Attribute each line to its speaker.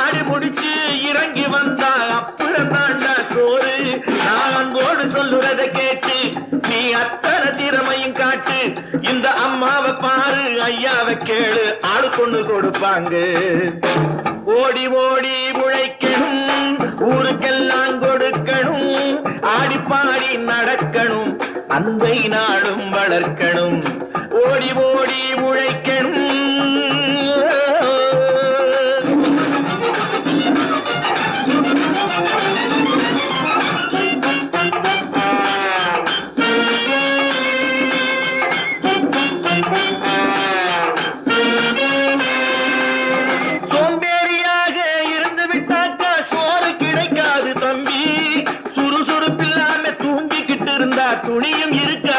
Speaker 1: ஆடி முடிச்சு இறங்கி வந்தா அப்புறம் தாண்டா சோறு. நான் அன்போடு சொல்லுறத கேட்டு நீ அத்தனை திறமையும் காட்டு. இந்த அம்மாவை பாரு, ஐயாவை கேளு, ஆளு கொண்டு கொடுப்பாங்க. ஓடி ஓடி உழைக்கணும், ஊருக்கெல்லாம் கொடுக்கணும், ஆடி பாடி நடக்கணும், அன்பை நாடும் வளர்க்கணும். ஓடி ஓடி உழைக்கணும். சோம்பேறியாக இருந்து விட்டாக்கா சோறு கிடைக்காது தம்பி. சுறுசுறுப்பில்லாம தூங்கிக்கிட்டு இருந்தா துணியும் இருக்க